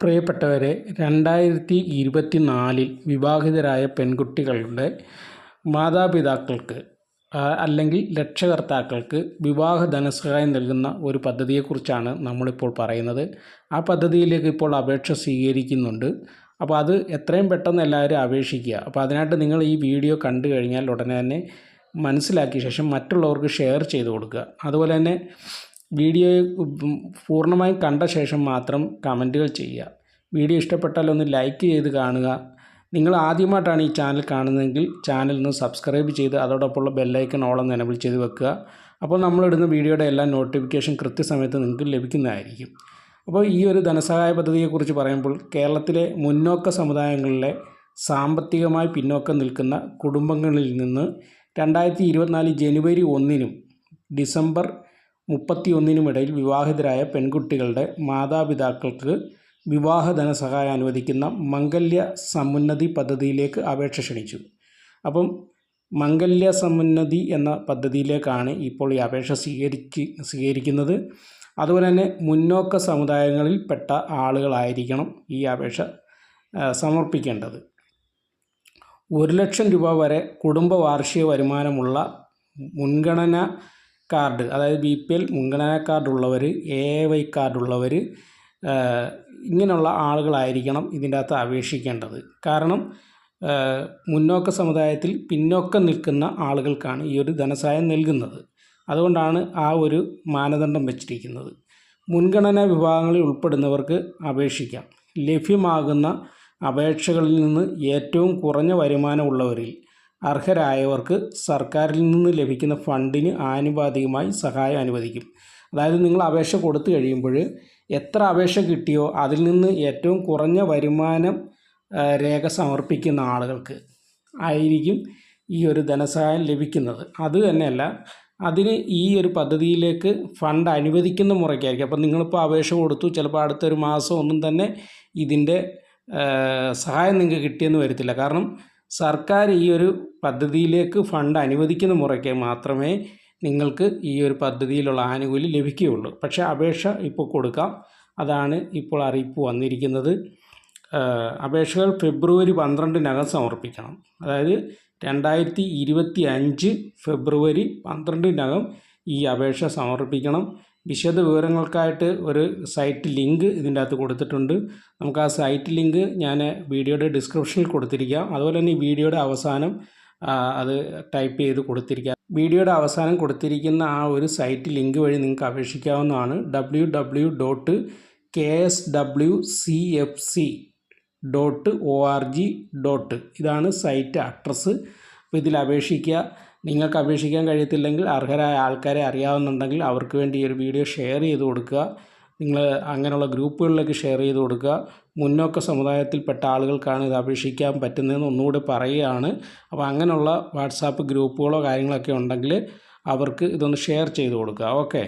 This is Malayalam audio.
പ്രിയപ്പെട്ടവരെ, 2024 വിവാഹിതരായ പെൺകുട്ടികളുടെ മാതാപിതാക്കൾക്ക് അല്ലെങ്കിൽ രക്ഷകർത്താക്കൾക്ക് വിവാഹ ധനസഹായം നൽകുന്ന ഒരു പദ്ധതിയെക്കുറിച്ചാണ് നമ്മളിപ്പോൾ പറയുന്നത്. ആ പദ്ധതിയിലേക്ക് ഇപ്പോൾ അപേക്ഷ സ്വീകരിക്കുന്നുണ്ട്. അപ്പോൾ അത് എത്രയും പെട്ടെന്ന് എല്ലാവരും അപേക്ഷിക്കുക. അപ്പോൾ അതിനായിട്ട് നിങ്ങൾ ഈ വീഡിയോ കണ്ടു കഴിഞ്ഞാൽ ഉടനെ തന്നെ മനസ്സിലാക്കിയ ശേഷം മറ്റുള്ളവർക്ക് ഷെയർ ചെയ്ത് കൊടുക്കുക. അതുപോലെ തന്നെ വീഡിയോ പൂർണ്ണമായും കണ്ട ശേഷം മാത്രം കമൻറ്റുകൾ ചെയ്യുക. വീഡിയോ ഇഷ്ടപ്പെട്ടാൽ ഒന്ന് ലൈക്ക് ചെയ്ത് കാണുക. നിങ്ങൾ ആദ്യമായിട്ടാണ് ഈ ചാനൽ കാണുന്നതെങ്കിൽ ചാനൽ ഒന്ന് സബ്സ്ക്രൈബ് ചെയ്ത് അതോടൊപ്പമുള്ള ബെല്ലൈക്കൺ ഓൾ ഒന്ന് എനേബിൾ ചെയ്ത് വെക്കുക. അപ്പോൾ നമ്മളിടുന്ന വീഡിയോയുടെ എല്ലാ നോട്ടിഫിക്കേഷൻ കൃത്യസമയത്ത് നിങ്ങൾക്ക് ലഭിക്കുന്നതായിരിക്കും. അപ്പോൾ ഈ ഒരു ധനസഹായ പദ്ധതിയെക്കുറിച്ച് പറയുമ്പോൾ കേരളത്തിലെ മുന്നോക്ക സമുദായങ്ങളിലെ സാമ്പത്തികമായി പിന്നോക്കം നിൽക്കുന്ന കുടുംബങ്ങളിൽ നിന്ന് 2024 ജനുവരി 1 ഡിസംബർ 31 ഇടയിൽ വിവാഹിതരായ പെൺകുട്ടികളുടെ മാതാപിതാക്കൾക്ക് വിവാഹ ധനസഹായം അനുവദിക്കുന്ന മംഗല്യ സമുന്നതി പദ്ധതിയിലേക്ക് അപേക്ഷ ക്ഷണിച്ചു. അപ്പം മംഗല്യ സമുന്നതി എന്ന പദ്ധതിയിലേക്കാണ് ഇപ്പോൾ ഈ അപേക്ഷ സ്വീകരിക്കുന്നത്. അതുപോലെ തന്നെ മുന്നോക്ക സമുദായങ്ങളിൽപ്പെട്ട ആളുകളായിരിക്കണം ഈ അപേക്ഷ സമർപ്പിക്കേണ്ടത്. 1 ലക്ഷം രൂപ വരെ കുടുംബ വാർഷിക വരുമാനമുള്ള മുൻഗണന കാർഡ്, അതായത് BPL മുൻഗണന കാർഡുള്ളവർ, AAY കാർഡുള്ളവർ, ഇങ്ങനെയുള്ള ആളുകളായിരിക്കണം ഇതിൻ്റെ അകത്ത് അപേക്ഷിക്കേണ്ടത്. കാരണം മുന്നോക്ക സമുദായത്തിൽ പിന്നോക്കം നിൽക്കുന്ന ആളുകൾക്കാണ് ഈ ഒരു ധനസഹായം നൽകുന്നത്. അതുകൊണ്ടാണ് ആ ഒരു മാനദണ്ഡം വെച്ചിരിക്കുന്നത്. മുൻഗണനാ വിഭാഗങ്ങളിൽ ഉൾപ്പെടുന്നവർക്ക് അപേക്ഷിക്കാം. ലഭ്യമാകുന്ന അപേക്ഷകളിൽ നിന്ന് ഏറ്റവും കുറഞ്ഞ വരുമാനമുള്ളവരിൽ അർഹരായവർക്ക് സർക്കാരിൽ നിന്ന് ലഭിക്കുന്ന ഫണ്ടിന് ആനുപാതികമായി സഹായം അനുവദിക്കും. അതായത് നിങ്ങൾ അപേക്ഷ കൊടുത്തു കഴിയുമ്പോൾ എത്ര അപേക്ഷ കിട്ടിയോ അതിൽ നിന്ന് ഏറ്റവും കുറഞ്ഞ വരുമാനം രേഖ സമർപ്പിക്കുന്ന ആളുകൾക്ക് ആയിരിക്കും ഈ ഒരു ധനസഹായം ലഭിക്കുന്നത്. അത് തന്നെയല്ല, അതിന് ഈ ഒരു പദ്ധതിയിലേക്ക് ഫണ്ട് അനുവദിക്കുന്ന മുറയ്ക്കായിരിക്കും. അപ്പം നിങ്ങളിപ്പോൾ അപേക്ഷ കൊടുത്തു, ചിലപ്പോൾ അടുത്തൊരു മാസം ഒന്നും തന്നെ ഇതിൻ്റെ സഹായം നിങ്ങൾക്ക് കിട്ടിയെന്ന് വരത്തില്ല. കാരണം സർക്കാർ ഈ ഒരു പദ്ധതിയിലേക്ക് ഫണ്ട് അനുവദിക്കുന്ന മുറയ്ക്ക് മാത്രമേ നിങ്ങൾക്ക് ഈ ഒരു പദ്ധതിയിലുള്ള ആനുകൂല്യം ലഭിക്കുകയുള്ളൂ. പക്ഷേ അപേക്ഷ ഇപ്പോൾ കൊടുക്കാം. അതാണ് ഇപ്പോൾ അറിയിപ്പ് വന്നിരിക്കുന്നത്. അപേക്ഷകൾ ഫെബ്രുവരി 12 സമർപ്പിക്കണം. അതായത് 2025 ഫെബ്രുവരി 12 ഈ അപേക്ഷ സമർപ്പിക്കണം. വിശദ വിവരങ്ങൾക്കായിട്ട് ഒരു സൈറ്റ് ലിങ്ക് ഇതിൻ്റെ അകത്ത് കൊടുത്തിട്ടുണ്ട്. നമുക്ക് ആ സൈറ്റ് ലിങ്ക് ഞാൻ വീഡിയോയുടെ ഡിസ്ക്രിപ്ഷനിൽ കൊടുത്തിരിക്കാം. അതുപോലെ തന്നെ ഈ വീഡിയോയുടെ അവസാനം അത് ടൈപ്പ് ചെയ്ത് കൊടുത്തിരിക്കാം. വീഡിയോയുടെ അവസാനം കൊടുത്തിരിക്കുന്ന ആ ഒരു സൈറ്റ് ലിങ്ക് വഴി നിങ്ങൾക്ക് അപേക്ഷിക്കാവുന്നതാണ്. www.kswcfc.org. ഇതാണ് സൈറ്റ് അഡ്രസ്സ്. അപ്പോൾ ഇതിൽ അപേക്ഷിക്കുക. നിങ്ങൾക്ക് അപേക്ഷിക്കാൻ കഴിയത്തില്ലെങ്കിൽ അർഹരായ ആൾക്കാരെ അറിയാവുന്നുണ്ടെങ്കിൽ അവർക്ക് വേണ്ടി ഈ ഒരു വീഡിയോ ഷെയർ ചെയ്ത് കൊടുക്കുക. നിങ്ങൾ അങ്ങനെയുള്ള ഗ്രൂപ്പുകളിലേക്ക് ഷെയർ ചെയ്ത് കൊടുക്കുക. മുന്നോക്ക സമുദായത്തിൽപ്പെട്ട ആളുകൾക്കാണ് ഇത് അപേക്ഷിക്കാൻ പറ്റുന്നതെന്ന് ഒന്നുകൂടി പറയുകയാണ്. അപ്പോൾ അങ്ങനെയുള്ള വാട്സാപ്പ് ഗ്രൂപ്പുകളോ കാര്യങ്ങളൊക്കെ ഉണ്ടെങ്കിൽ അവർക്ക് ഇതൊന്ന് ഷെയർ ചെയ്ത് കൊടുക്കുക. ഓക്കെ.